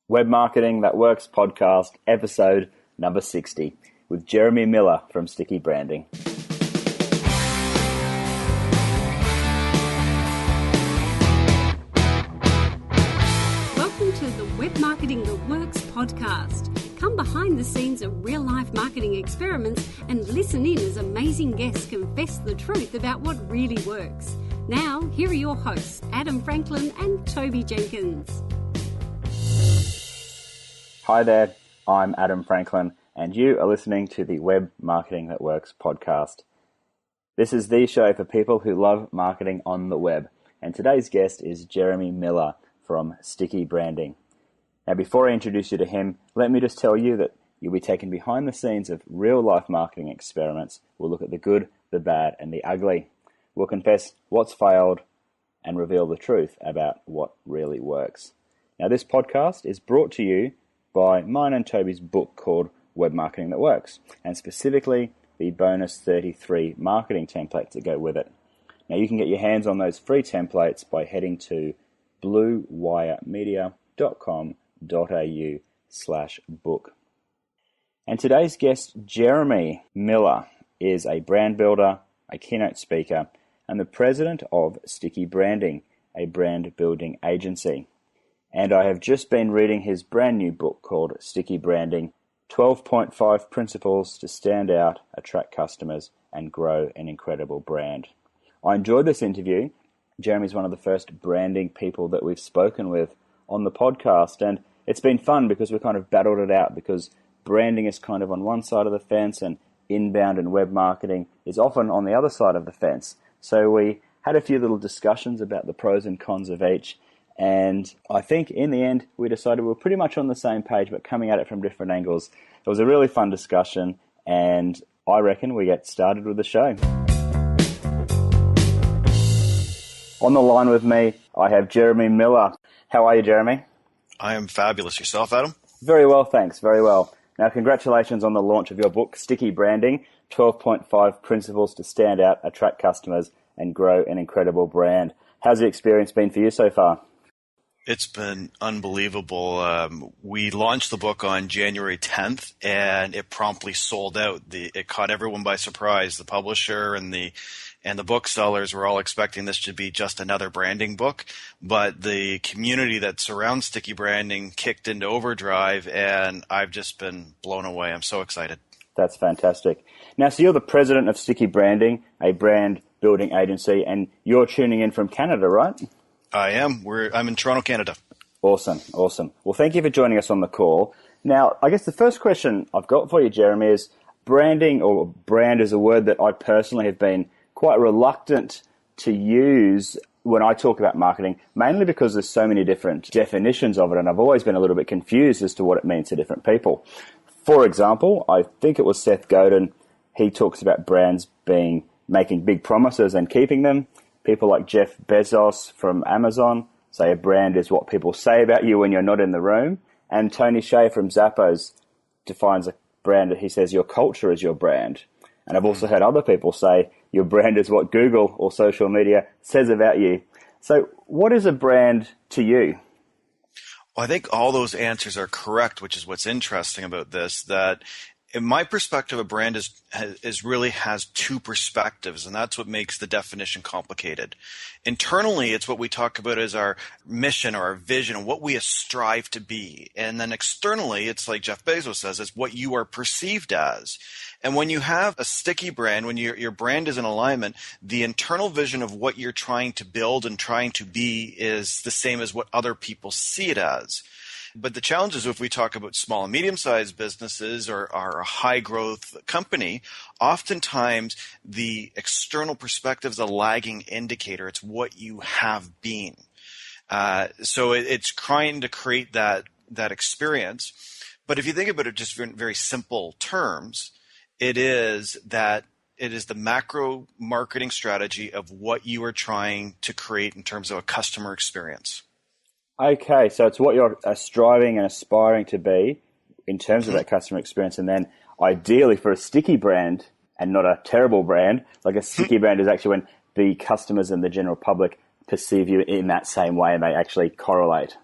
Web Marketing That Works podcast, episode number 60, with Jeremy Miller from Sticky Branding. Welcome to the Web Marketing That Works podcast. Come behind the scenes of real-life marketing experiments and listen in as amazing guests confess the truth about what really works. Now, here are your hosts, Adam Franklin and Toby Jenkins. Hi there, I'm Adam Franklin, and you are listening to the Web Marketing That Works podcast. This is the show for people who love marketing on the web, and today's guest is Jeremy Miller from Sticky Branding. Now, before I introduce you to him, let me just tell you that you'll be taken behind the scenes of real-life marketing experiments. We'll look at the good, the bad, and the ugly. We'll confess what's failed and reveal the truth about what really works. Now, this podcast is brought to you by mine and Toby's book called Web Marketing That Works, and specifically the bonus 33 marketing templates that go with it. Now, you can get your hands on those free templates by heading to bluewiremedia.com.au/book. And today's guest, Jeremy Miller, is a brand builder, a keynote speaker, and the president of Sticky Branding, a brand building agency. And I have just been reading his brand new book called Sticky Branding, 12.5 Principles to Stand Out, Attract Customers, and Grow an Incredible Brand. I enjoyed this interview. Jeremy's one of the first branding people that we've spoken with on the podcast, and it's been fun because we kind of battled it out because branding is kind of on one side of the fence and inbound and web marketing is often on the other side of the fence. So we had a few little discussions about the pros and cons of each. And I think in the end, we decided we were pretty much on the same page, but coming at it from different angles. It was a really fun discussion, and I reckon we get started with the show. On the line with me, I have Jeremy Miller. How are you, Jeremy? I am fabulous. Yourself, Adam? Very well, thanks. Very well. Now, congratulations on the launch of your book, Sticky Branding, 12.5 Principles to Stand Out, Attract Customers, and Grow an Incredible Brand. How's the experience been for you so far? It's been unbelievable. We launched the book on January 10th, and it promptly sold out. It caught everyone by surprise. The publisher and the booksellers were all expecting this to be just another branding book, but the community that surrounds Sticky Branding kicked into overdrive, and I've just been blown away. I'm so excited. That's fantastic. Now, so you're the president of Sticky Branding, a brand building agency, and you're tuning in from Canada, right? I am. I'm in Toronto, Canada. Awesome. Well, thank you for joining us on the call. Now, I guess the first question I've got for you, Jeremy, is branding, or brand is a word that I personally have been quite reluctant to use when I talk about marketing, mainly because there's so many different definitions of it, and I've always been a little bit confused as to what it means to different people. For example, I think it was Seth Godin, he talks about brands being making big promises and keeping them. People like Jeff Bezos from Amazon say a brand is what people say about you when you're not in the room. And Tony Hsieh from Zappos defines a brand, he says your culture is your brand. And I've also heard other people say your brand is what Google or social media says about you. So what is a brand to you? Well, I think all those answers are correct, which is what's interesting about this, that in my perspective, a brand really has two perspectives, and that's what makes the definition complicated. Internally, it's what we talk about as our mission or our vision and what we strive to be. And then externally, it's like Jeff Bezos says, it's what you are perceived as. And when you have a sticky brand, when your brand is in alignment, the internal vision of what you're trying to build and trying to be is the same as what other people see it as. But the challenge is if we talk about small and medium-sized businesses or a high-growth company, oftentimes the external perspective is a lagging indicator. It's what you have been. So it's trying to create that experience. But if you think about it just in very simple terms, it is the macro marketing strategy of what you are trying to create in terms of a customer experience. Okay, so it's what you're striving and aspiring to be in terms of that customer experience. And then ideally for a sticky brand and not a terrible brand, like a sticky brand is actually when the customers and the general public perceive you in that same way and they actually correlate.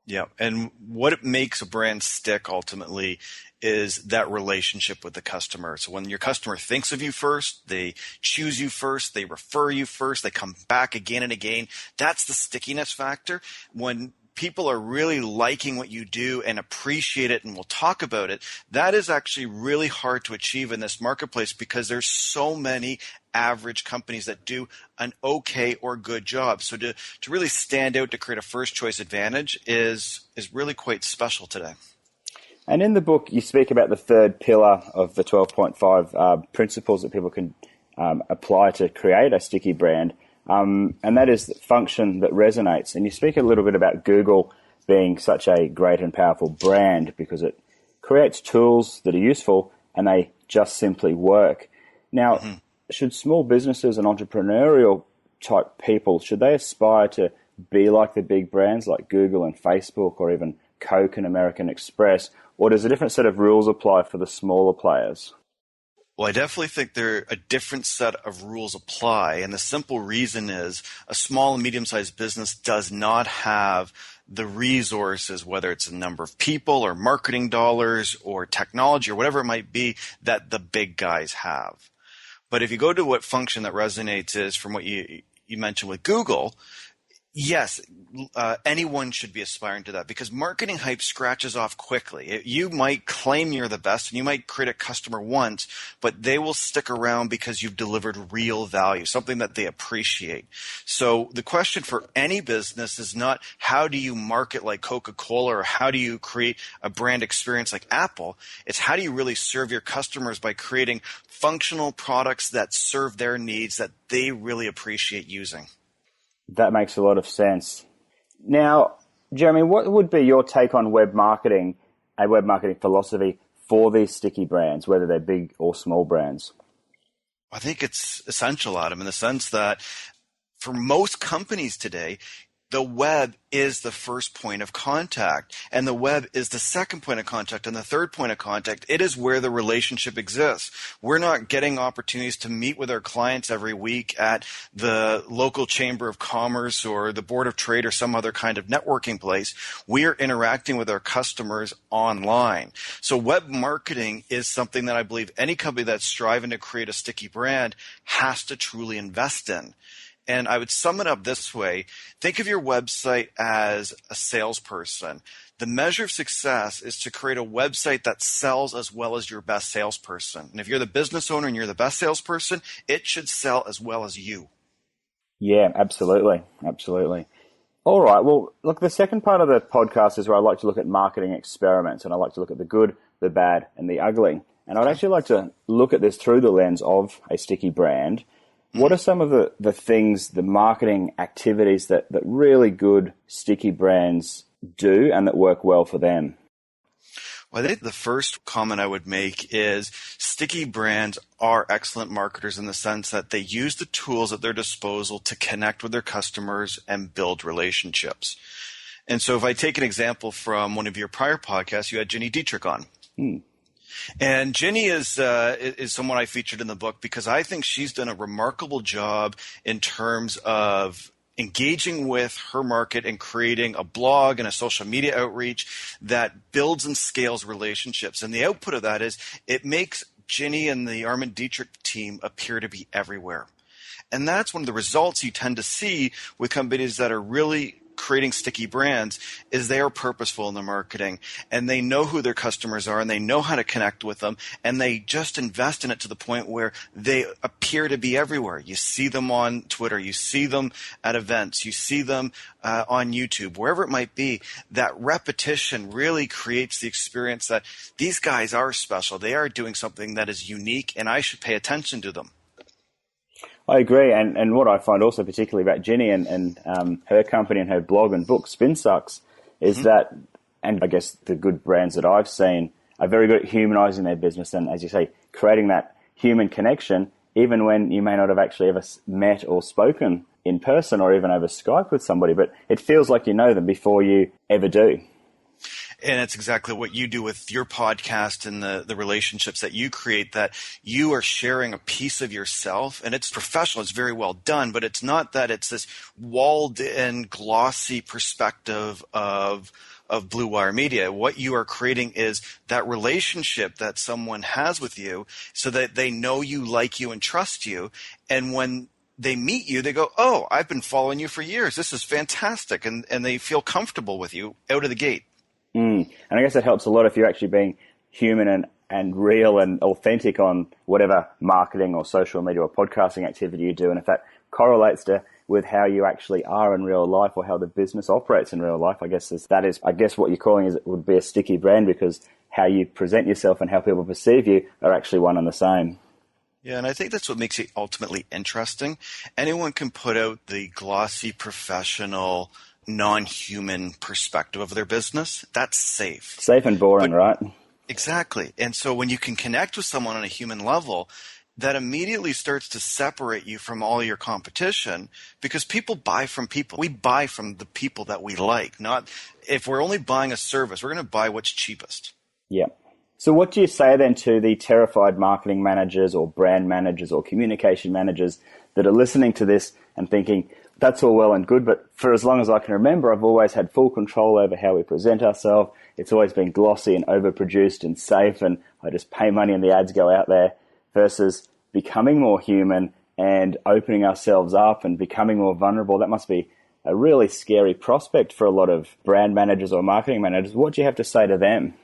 Yeah. And what makes a brand stick ultimately is that relationship with the customer. So when your customer thinks of you first, they choose you first, they refer you first, they come back again and again. That's the stickiness factor. When people are really liking what you do and appreciate it and will talk about it, that is actually really hard to achieve in this marketplace because there's so many average companies that do an okay or good job. So to really stand out, to create a first choice advantage is really quite special today. And in the book, you speak about the third pillar of the 12.5 principles that people can apply to create a sticky brand. And that is the function that resonates. And you speak a little bit about Google being such a great and powerful brand because it creates tools that are useful and they just simply work. Now, should small businesses and entrepreneurial type people, should they aspire to be like the big brands like Google and Facebook or even Coke and American Express? Or does a different set of rules apply for the smaller players? Well, I definitely think a different set of rules apply. And the simple reason is a small and medium-sized business does not have the resources, whether it's a number of people or marketing dollars or technology or whatever it might be, that the big guys have. But if you go to what function that resonates is from what you mentioned with Google, yes, anyone should be aspiring to that because marketing hype scratches off quickly. You might claim you're the best and you might create a customer once, but they will stick around because you've delivered real value, something that they appreciate. So the question for any business is not how do you market like Coca-Cola or how do you create a brand experience like Apple? It's how do you really serve your customers by creating functional products that serve their needs that they really appreciate using. That makes a lot of sense. Now, Jeremy, what would be your take on web marketing, a web marketing philosophy for these sticky brands, whether they're big or small brands? I think it's essential, Adam, in the sense that for most companies today, the web is the first point of contact, and the web is the second point of contact, and the third point of contact. It is where the relationship exists. We're not getting opportunities to meet with our clients every week at the local chamber of commerce or the board of trade or some other kind of networking place. We are interacting with our customers online. So web marketing is something that I believe any company that's striving to create a sticky brand has to truly invest in. And I would sum it up this way. Think of your website as a salesperson. The measure of success is to create a website that sells as well as your best salesperson. And if you're the business owner and you're the best salesperson, it should sell as well as you. Yeah, absolutely. Absolutely. All right. Well, look, the second part of the podcast is where I like to look at marketing experiments, and I like to look at the good, the bad, and the ugly. And I'd actually like to look at this through the lens of a sticky brand. What are some of the things, the marketing activities that really good sticky brands do and that work well for them? Well, I think the first comment I would make is sticky brands are excellent marketers in the sense that they use the tools at their disposal to connect with their customers and build relationships. And so if I take an example from one of your prior podcasts, you had Ginny Dietrich on. And Ginny is someone I featured in the book because I think she's done a remarkable job in terms of engaging with her market and creating a blog and a social media outreach that builds and scales relationships. And the output of that is it makes Ginny and the Armin Dietrich team appear to be everywhere. And that's one of the results you tend to see with companies that are really creating sticky brands is they are purposeful in their marketing and they know who their customers are and they know how to connect with them and they just invest in it to the point where they appear to be everywhere. You see them on Twitter, you see them at events, you see them on YouTube, wherever it might be. That repetition really creates the experience that these guys are special. They are doing something that is unique and I should pay attention to them. I agree, and what I find also particularly about Ginny and her company and her blog and book, Spin Sucks, is that, and I guess the good brands that I've seen are very good at humanizing their business and, as you say, creating that human connection, even when you may not have actually ever met or spoken in person or even over Skype with somebody, but it feels like you know them before you ever do. And it's exactly what you do with your podcast and the relationships that you create, that you are sharing a piece of yourself and it's professional. It's very well done, but it's not that it's this walled in glossy perspective of of Blue Wire Media. What you are creating is that relationship that someone has with you so that they know you, like you, and trust you. And when they meet you, they go, oh, I've been following you for years. This is fantastic. And they feel comfortable with you out of the gate. And I guess it helps a lot if you're actually being human and real and authentic on whatever marketing or social media or podcasting activity you do. And if that correlates with how you actually are in real life or how the business operates in real life, I guess what you're calling is it would be a sticky brand, because how you present yourself and how people perceive you are actually one and the same. Yeah, and I think that's what makes it ultimately interesting. Anyone can put out the glossy, professional, non-human perspective of their business. That's safe. Safe and boring, right? Exactly. And so when you can connect with someone on a human level, that immediately starts to separate you from all your competition, because people buy from people. We buy from the people that we like. Not if we're only buying a service, we're going to buy what's cheapest. Yeah. So what do you say then to the terrified marketing managers or brand managers or communication managers that are listening to this and thinking, that's all well and good, but for as long as I can remember, I've always had full control over how we present ourselves. It's always been glossy and overproduced and safe, and I just pay money and the ads go out there, versus becoming more human and opening ourselves up and becoming more vulnerable. That must be a really scary prospect for a lot of brand managers or marketing managers. What do you have to say to them?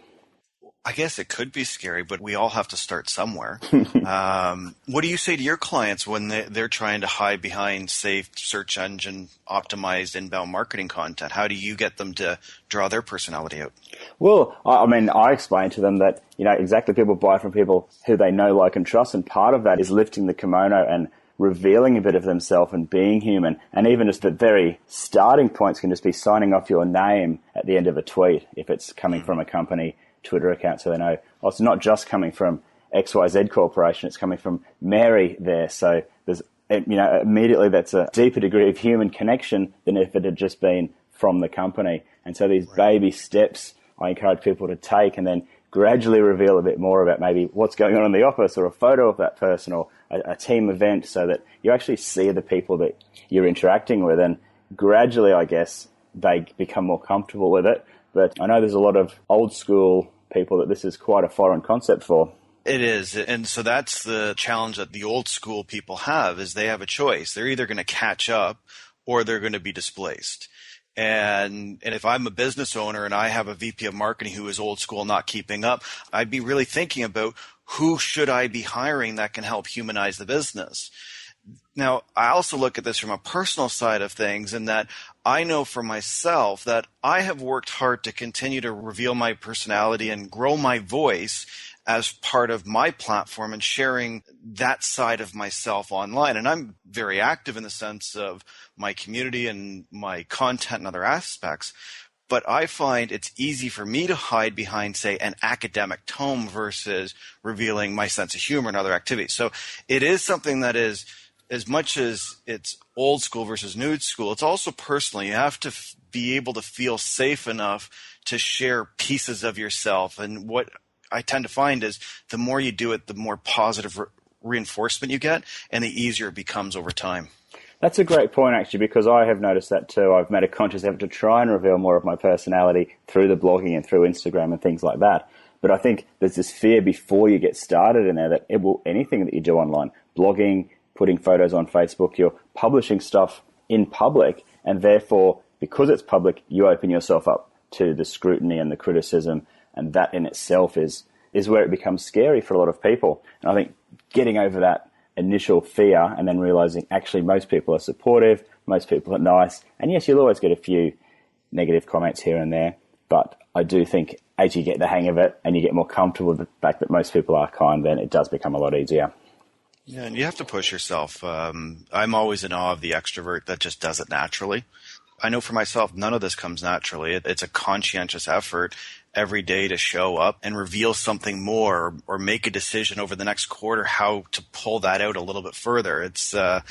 I guess it could be scary, but we all have to start somewhere. What do you say to your clients when they're trying to hide behind safe search engine optimized inbound marketing content? How do you get them to draw their personality out? Well, I explain to them that, exactly, people buy from people who they know, like, and trust. And part of that is lifting the kimono and revealing a bit of themselves and being human. And even just the very starting points can just be signing off your name at the end of a tweet if it's coming from a company Twitter account, so they know, it's not just coming from XYZ Corporation, it's coming from Mary there. So there's, immediately that's a deeper degree of human connection than if it had just been from the company. And so these baby steps I encourage people to take, and then gradually reveal a bit more about maybe what's going on in the office, or a photo of that person, or a team event, so that you actually see the people that you're interacting with, and gradually, I guess, they become more comfortable with it. But I know there's a lot of old school people that this is quite a foreign concept for. It is. And so that's the challenge that the old school people have, is they have a choice. They're either going to catch up or they're going to be displaced. And if I'm a business owner and I have a VP of marketing who is old school, not keeping up, I'd be really thinking about who should I be hiring that can help humanize the business. Now, I also look at this from a personal side of things, in that I know for myself that I have worked hard to continue to reveal my personality and grow my voice as part of my platform and sharing that side of myself online. And I'm very active in the sense of my community and my content and other aspects. But I find it's easy for me to hide behind, say, an academic tome versus revealing my sense of humor and other activities. So it is something that is, as much as it's old school versus new school, it's also personal. You have to be able to feel safe enough to share pieces of yourself. And what I tend to find is the more you do it, the more positive reinforcement you get, and the easier it becomes over time. That's a great point, actually, because I have noticed that too. I've made a conscious effort to try and reveal more of my personality through the blogging and through Instagram and things like that. But I think there's this fear before you get started in there that anything that you do online, blogging, putting photos on Facebook, you're publishing stuff in public, and therefore, because it's public, you open yourself up to the scrutiny and the criticism, and that in itself is where it becomes scary for a lot of people. And I think getting over that initial fear and then realizing actually most people are supportive, most people are nice, and yes, you'll always get a few negative comments here and there, but I do think as you get the hang of it and you get more comfortable with the fact that most people are kind, then it does become a lot easier. Yeah, and you have to push yourself. I'm always in awe of the extrovert that just does it naturally. I know for myself, none of this comes naturally. It's a conscientious effort every day to show up and reveal something more, or make a decision over the next quarter how to pull that out a little bit further. It's a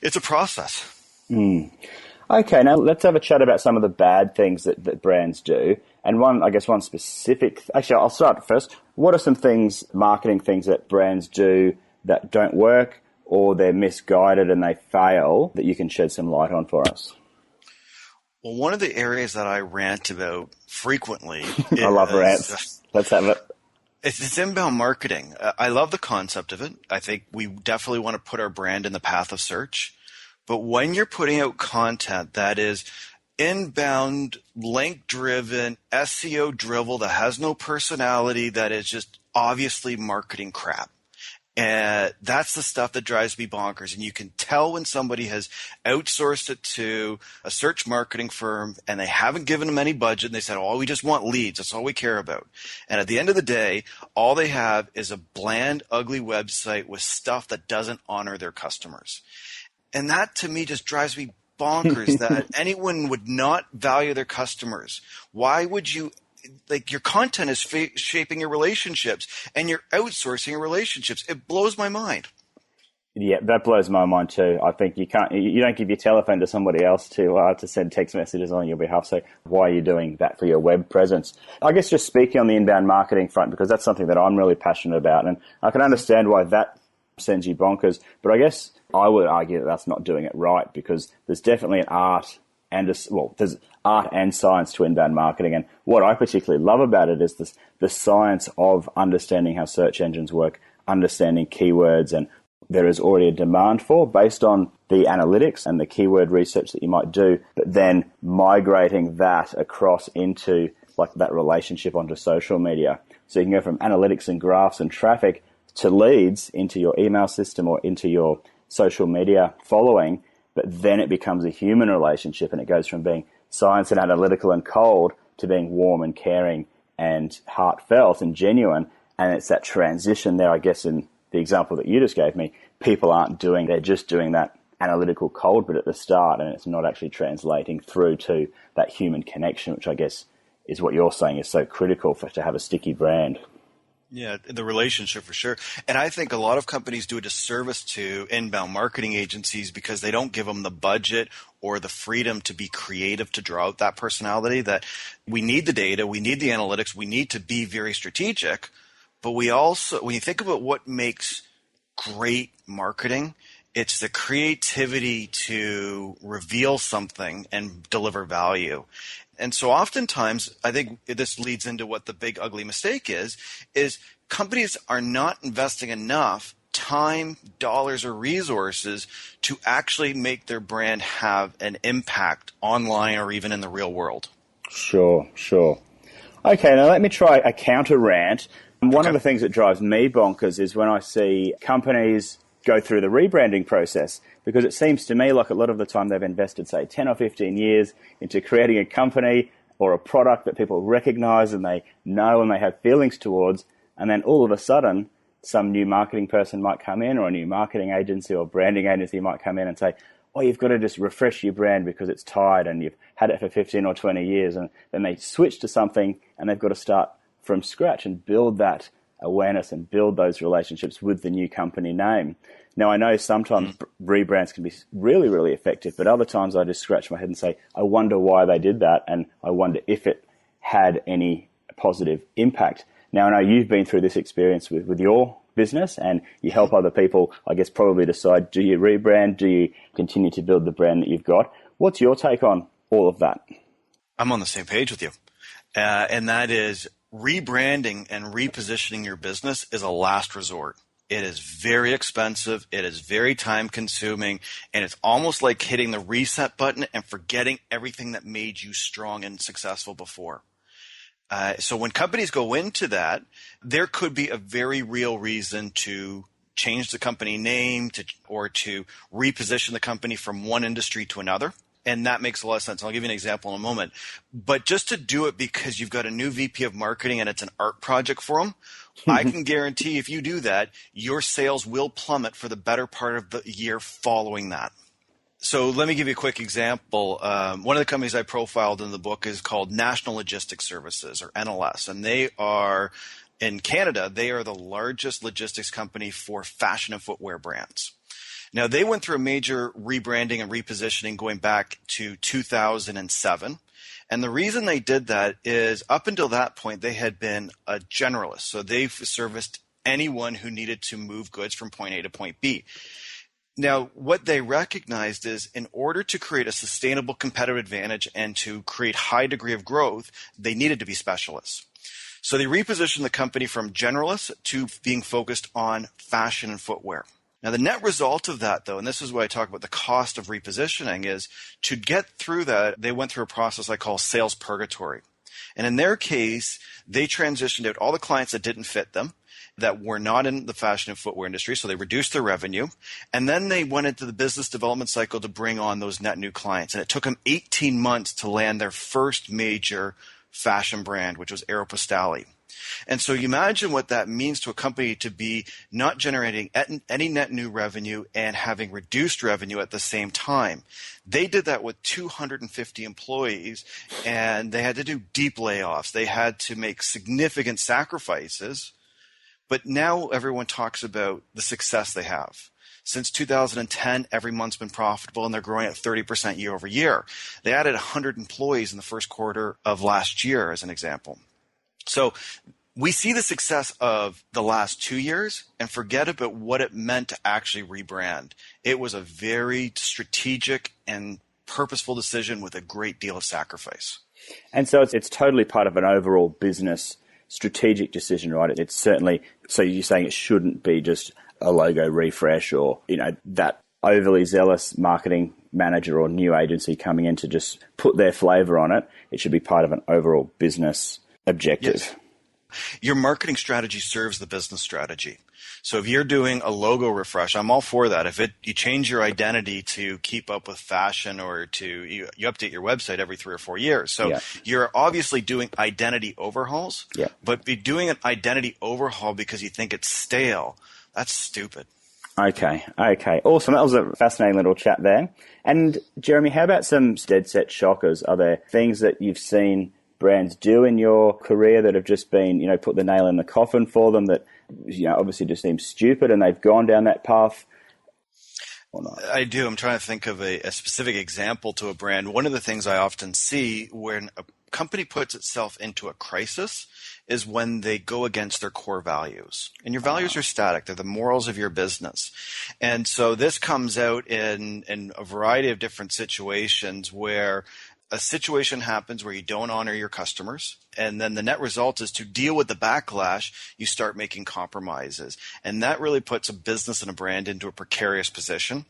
process. Okay, now let's have a chat about some of the bad things that brands do. And one specific, actually I'll start first. What are some things, marketing things that brands do that don't work, or they're misguided and they fail, that you can shed some light on for us? Well, one of the areas that I rant about frequently I love rants. Let's have it. It's inbound marketing. I love the concept of it. I think we definitely want to put our brand in the path of search. But when you're putting out content that is inbound, link-driven, SEO drivel that has no personality, that is just obviously marketing crap. And that's the stuff that drives me bonkers. And you can tell when somebody has outsourced it to a search marketing firm and they haven't given them any budget and they said, oh, we just want leads. That's all we care about. And at the end of the day, all they have is a bland, ugly website with stuff that doesn't honor their customers. And that to me just drives me bonkers that anyone would not value their customers. Why would you? Like, your content is shaping your relationships and you're outsourcing your relationships. It blows my mind. Yeah, that blows my mind too. I think you don't give your telephone to somebody else to send text messages on your behalf. So why are you doing that for your web presence? I guess just speaking on the inbound marketing front, because that's something that I'm really passionate about, and I can understand why that sends you bonkers. But I guess I would argue that that's not doing it right, because there's definitely an art and there's art and science to inbound marketing. And what I particularly love about it is the science of understanding how search engines work, understanding keywords, and there is already a demand for based on the analytics and the keyword research that you might do, but then migrating that across into like that relationship onto social media. So you can go from analytics and graphs and traffic to leads into your email system or into your social media following, but then it becomes a human relationship and it goes from being science and analytical and cold to being warm and caring and heartfelt and genuine. And it's that transition there, I guess, in the example that you just gave me. People aren't doing, they're just doing that analytical cold bit at the start, and it's not actually translating through to that human connection, which I guess is what you're saying is so critical to have a sticky brand. Yeah, the relationship for sure. And I think a lot of companies do a disservice to inbound marketing agencies because they don't give them the budget or the freedom to be creative to draw out that personality. That we need the data, we need the analytics, we need to be very strategic. But we also, when you think about what makes great marketing, it's the creativity to reveal something and deliver value. And so oftentimes, I think this leads into what the big ugly mistake is companies are not investing enough time, dollars, or resources to actually make their brand have an impact online or even in the real world. Sure. Okay, now let me try a counter rant. One of the things that drives me bonkers is when I see companies go through the rebranding process, because it seems to me like a lot of the time they've invested, say, 10 or 15 years into creating a company or a product that people recognize and they know and they have feelings towards, and then all of a sudden some new marketing person might come in or a new marketing agency or branding agency might come in and say, oh, you've got to just refresh your brand because it's tired and you've had it for 15 or 20 years. And then they switch to something and they've got to start from scratch and build that awareness and build those relationships with the new company name. Now, I know sometimes rebrands can be really, really effective, but other times I just scratch my head and say, I wonder why they did that, and I wonder if it had any positive impact. Now, I know you've been through this experience with your business, and you help other people, I guess, probably decide, do you rebrand? Do you continue to build the brand that you've got? What's your take on all of that? I'm on the same page with you. And that is rebranding and repositioning your business is a last resort. It is very expensive. It is very time consuming. And it's almost like hitting the reset button and forgetting everything that made you strong and successful before. So when companies go into that, there could be a very real reason to change the company name or to reposition the company from one industry to another. And that makes a lot of sense. I'll give you an example in a moment. But just to do it because you've got a new VP of marketing and it's an art project for them, I can guarantee if you do that, your sales will plummet for the better part of the year following that. So let me give you a quick example. One of the companies I profiled in the book is called National Logistics Services, or NLS. And they are, in Canada, they are the largest logistics company for fashion and footwear brands. Now, they went through a major rebranding and repositioning going back to 2007. And the reason they did that is up until that point, they had been a generalist. So they've serviced anyone who needed to move goods from point A to point B. Now, what they recognized is in order to create a sustainable competitive advantage and to create high degree of growth, they needed to be specialists. So they repositioned the company from generalists to being focused on fashion and footwear. Now, the net result of that, though, and this is what I talk about the cost of repositioning, is to get through that, they went through a process I call sales purgatory. And in their case, they transitioned out all the clients that didn't fit them, that were not in the fashion and footwear industry, so they reduced their revenue. And then they went into the business development cycle to bring on those net new clients. And it took them 18 months to land their first major fashion brand, which was Aeropostale. And so you imagine what that means to a company to be not generating any net new revenue and having reduced revenue at the same time. They did that with 250 employees, and they had to do deep layoffs. They had to make significant sacrifices. But now everyone talks about the success they have. Since 2010, every month's been profitable, and they're growing at 30% year over year. They added 100 employees in the first quarter of last year, as an example. So we see the success of the last 2 years and forget about what it meant to actually rebrand. It was a very strategic and purposeful decision with a great deal of sacrifice. And so it's totally part of an overall business strategic decision, right? It's certainly, so you're saying it shouldn't be just a logo refresh or, that overly zealous marketing manager or new agency coming in to just put their flavor on it. It should be part of an overall business objective. Yes. Your marketing strategy serves the business strategy. So if you're doing a logo refresh, I'm all for that. If you change your identity to keep up with fashion or you update your website every 3 or 4 years. So you're obviously doing identity overhauls, but be doing an identity overhaul because you think it's stale. That's stupid. Okay. Awesome. That was a fascinating little chat there. And Jeremy, how about some dead set shockers? Are there things that you've seen brands do in your career that have just been, put the nail in the coffin for them that, obviously just seem stupid and they've gone down that path or not? I do. I'm trying to think of a specific example to a brand. One of the things I often see when a company puts itself into a crisis is when they go against their core values. And your values are static. They're the morals of your business. And so this comes out in a variety of different situations where a situation happens where you don't honor your customers, and then the net result is to deal with the backlash, you start making compromises. And that really puts a business and a brand into a precarious position.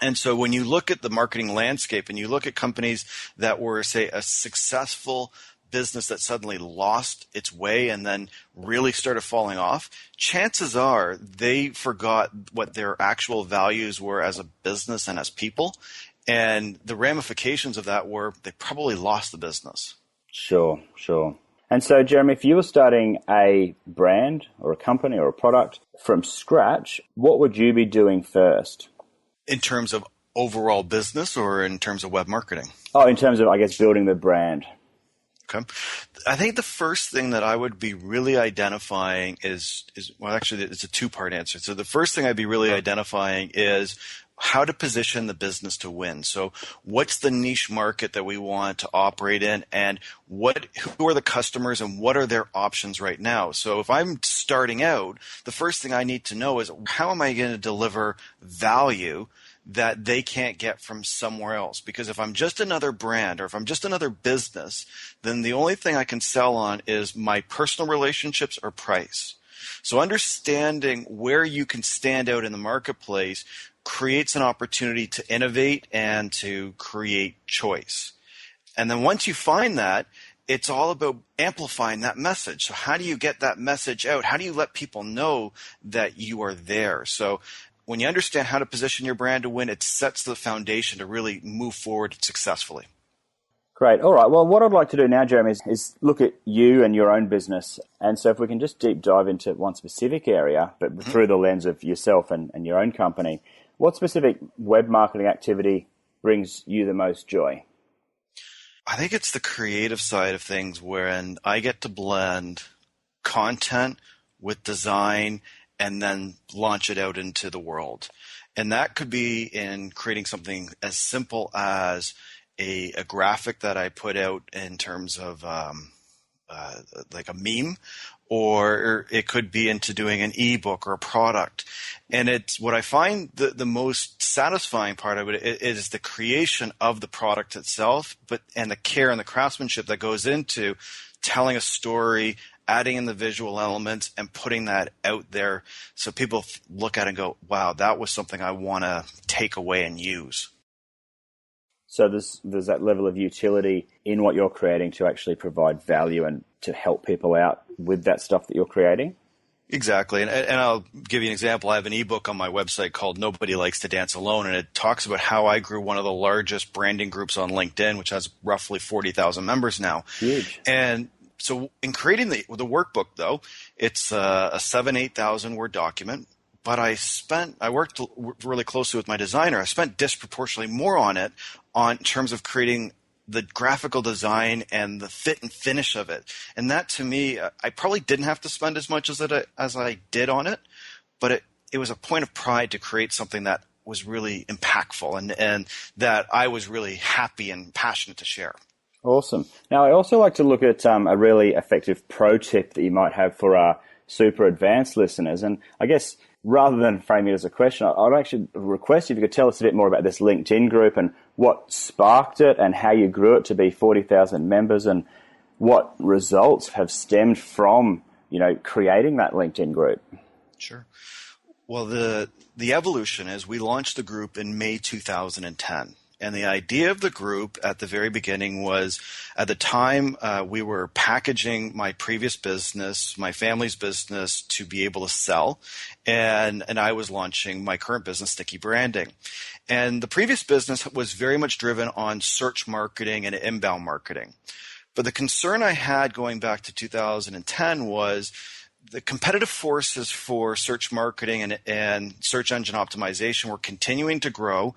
And so when you look at the marketing landscape and you look at companies that were, say, a successful business that suddenly lost its way and then really started falling off, chances are they forgot what their actual values were as a business and as people. And the ramifications of that were they probably lost the business. Sure. And so, Jeremy, if you were starting a brand or a company or a product from scratch, what would you be doing first? In terms of overall business or in terms of web marketing? Oh, in terms of, I guess, building the brand. Okay. I think the first thing that I would be really identifying is well, actually, it's a two-part answer. So the first thing I'd be really identifying is how to position the business to win. So what's the niche market that we want to operate in, and who are the customers and what are their options right now? So if I'm starting out, the first thing I need to know is how am I going to deliver value that they can't get from somewhere else? Because if I'm just another brand or if I'm just another business, then the only thing I can sell on is my personal relationships or price. So understanding where you can stand out in the marketplace creates an opportunity to innovate and to create choice. And then once you find that, it's all about amplifying that message. So how do you get that message out? How do you let people know that you are there? So when you understand how to position your brand to win, it sets the foundation to really move forward successfully. Great. All right. Well, what I'd like to do now, Jeremy, is look at you and your own business. And so if we can just deep dive into one specific area, but through the lens of yourself and your own company, what specific web marketing activity brings you the most joy? I think it's the creative side of things wherein I get to blend content with design and then launch it out into the world. And that could be in creating something as simple as a graphic that I put out in terms of like a meme, or it could be into doing an ebook or a product. And it's what I find the most satisfying part of it is the creation of the product itself, and the care and the craftsmanship that goes into telling a story, adding in the visual elements, and putting that out there so people look at it and go, wow, that was something I want to take away and use. So there's that level of utility in what you're creating to actually provide value and to help people out with that stuff that you're creating? Exactly. And I'll give you an example. I have an ebook on my website called Nobody Likes to Dance Alone, and it talks about how I grew one of the largest branding groups on LinkedIn, which has roughly 40,000 members now. Huge. And so in creating the workbook, though, it's a 8,000 word document. But I worked really closely with my designer. I spent disproportionately more on it in terms of creating the graphical design and the fit and finish of it. And that, to me, I probably didn't have to spend as much as I did on it, but it was a point of pride to create something that was really impactful and that I was really happy and passionate to share. Awesome. Now, I also like to look at a really effective pro tip that you might have for our super advanced listeners. And I guess rather than framing it as a question, I'd actually request if you could tell us a bit more about this LinkedIn group and what sparked it and how you grew it to be 40,000 members and what results have stemmed from, creating that LinkedIn group. Sure. Well, the evolution is we launched the group in May 2010. And the idea of the group at the very beginning was, at the time, we were packaging my previous business, my family's business, to be able to sell. And I was launching my current business, Sticky Branding. And the previous business was very much driven on search marketing and inbound marketing. But the concern I had going back to 2010 was the competitive forces for search marketing and search engine optimization were continuing to grow.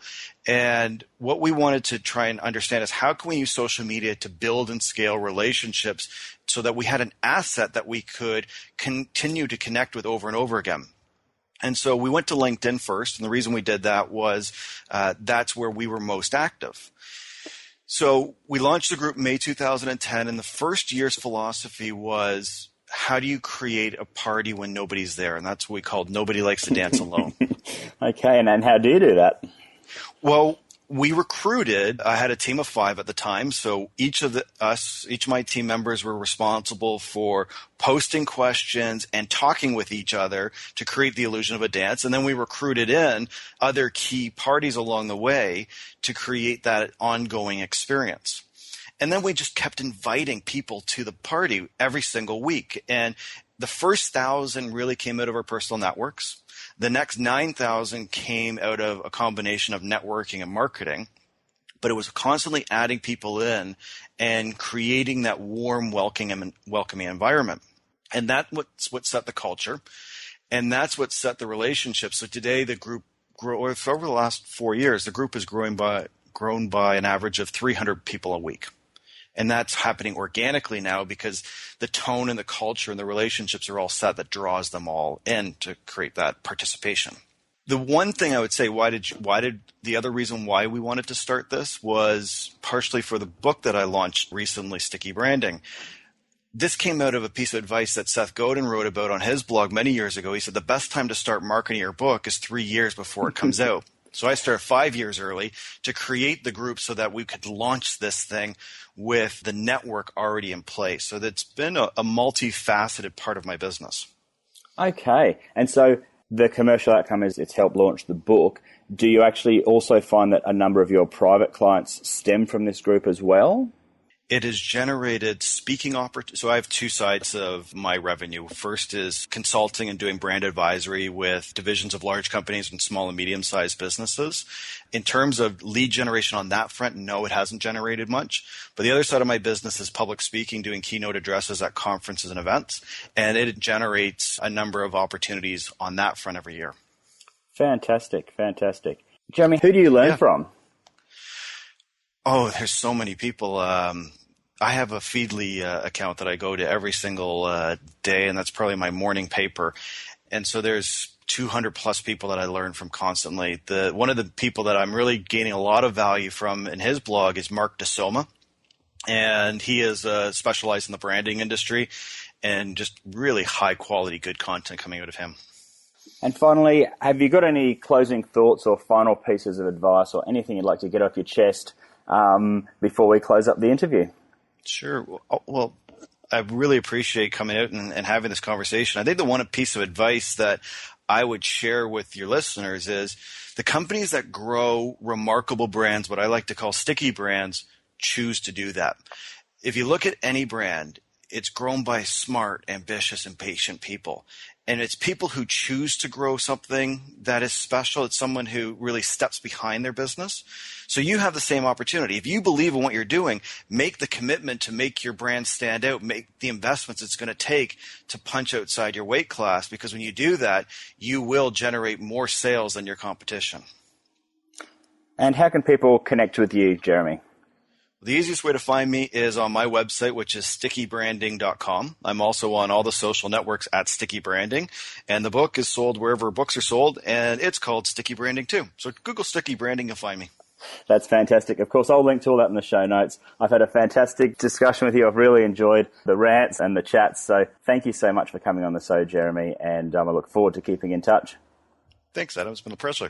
And what we wanted to try and understand is how can we use social media to build and scale relationships so that we had an asset that we could continue to connect with over and over again. And so we went to LinkedIn first. And the reason we did that was that's where we were most active. So we launched the group in May 2010. And the first year's philosophy was, how do you create a party when nobody's there? And that's what we called Nobody Likes to Dance Alone. Okay, and how do you do that? Well, we recruited, I had a team of 5 at the time, so each of my team members were responsible for posting questions and talking with each other to create the illusion of a dance. And then we recruited in other key parties along the way to create that ongoing experience. And then we just kept inviting people to the party every single week. And the first 1,000 really came out of our personal networks. The next 9,000 came out of a combination of networking and marketing. But it was constantly adding people in and creating that warm, welcoming environment. And that's what set the culture. And that's what set the relationship. So today the group over the last 4 years, the group has grown by an average of 300 people a week. And that's happening organically now because the tone and the culture and the relationships are all set that draws them all in to create that participation. The one thing I would say, the other reason why we wanted to start this was partially for the book that I launched recently, Sticky Branding. This came out of a piece of advice that Seth Godin wrote about on his blog many years ago. He said the best time to start marketing your book is 3 years before it comes out. So I started 5 years early to create the group so that we could launch this thing with the network already in place. So that's been a multifaceted part of my business. Okay. And so the commercial outcome is it's helped launch the book. Do you actually also find that a number of your private clients stem from this group as well? It has generated speaking opportunities. So I have 2 sides of my revenue. First is consulting and doing brand advisory with divisions of large companies and small and medium-sized businesses. In terms of lead generation on that front, no, it hasn't generated much. But the other side of my business is public speaking, doing keynote addresses at conferences and events. And it generates a number of opportunities on that front every year. Fantastic. Jeremy, who do you learn from? Oh, there's so many people. I have a Feedly account that I go to every single day, and that's probably my morning paper. And so there's 200 plus people that I learn from constantly. One of the people that I'm really gaining a lot of value from in his blog is Mark DeSoma. And he is specialized in the branding industry, and just really high quality, good content coming out of him. And finally, have you got any closing thoughts or final pieces of advice or anything you'd like to get off your chest before we close up the interview? Sure. Well, I really appreciate coming out and having this conversation. I think the one piece of advice that I would share with your listeners is the companies that grow remarkable brands, what I like to call sticky brands, choose to do that. If you look at any brand, it's grown by smart, ambitious, and patient people. And it's people who choose to grow something that is special. It's someone who really steps behind their business. So you have the same opportunity. If you believe in what you're doing, make the commitment to make your brand stand out, make the investments it's going to take to punch outside your weight class, because when you do that, you will generate more sales than your competition. And how can people connect with you, Jeremy? The easiest way to find me is on my website, which is stickybranding.com. I'm also on all the social networks at Sticky Branding, and the book is sold wherever books are sold, and it's called Sticky Branding too. So Google Sticky Branding, you'll find me. That's fantastic. Of course, I'll link to all that in the show notes. I've had a fantastic discussion with you. I've really enjoyed the rants and the chats. So thank you so much for coming on the show, Jeremy, and I look forward to keeping in touch. Thanks, Adam. It's been a pleasure.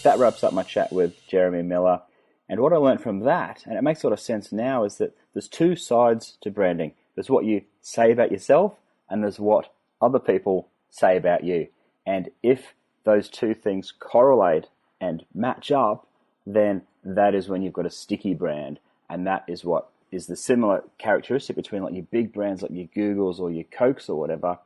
That wraps up my chat with Jeremy Miller. And what I learned from that, and it makes a lot of sense now, is that there's two sides to branding. There's what you say about yourself, and there's what other people say about you. And if those two things correlate and match up, then that is when you've got a sticky brand. And that is what is the similar characteristic between like your big brands like your Googles or your Cokes or whatever.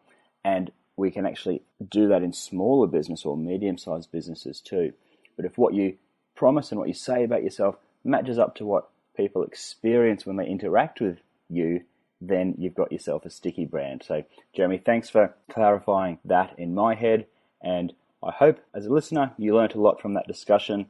And we can actually do that in smaller business or medium-sized businesses too. But if what you promise and what you say about yourself matches up to what people experience when they interact with you, then you've got yourself a sticky brand. So, Jeremy, thanks for clarifying that in my head. And I hope, as a listener, you learnt a lot from that discussion.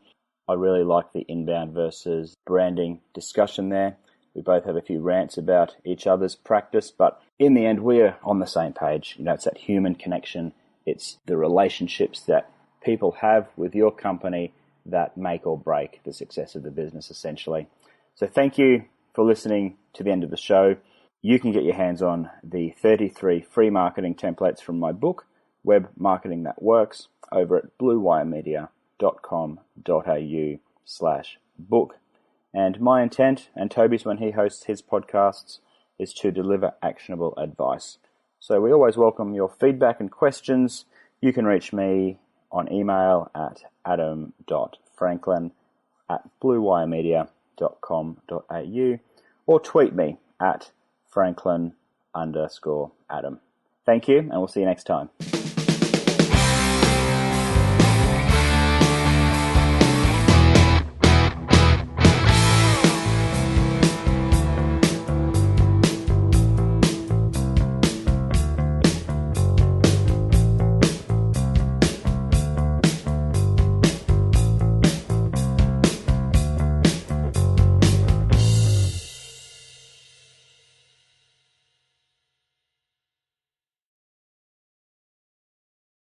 I really like the inbound versus branding discussion there. We both have a few rants about each other's practice, but in the end, we're on the same page. It's that human connection. It's the relationships that people have with your company that make or break the success of the business, essentially. So thank you for listening to the end of the show. You can get your hands on the 33 free marketing templates from my book, Web Marketing That Works, over at bluewiremedia.com.au/book. And my intent, and Toby's when he hosts his podcasts, is to deliver actionable advice. So we always welcome your feedback and questions. You can reach me on email at adam.franklin@bluewiremedia.com.au or tweet me at Franklin_Adam. Thank you, and we'll see you next time.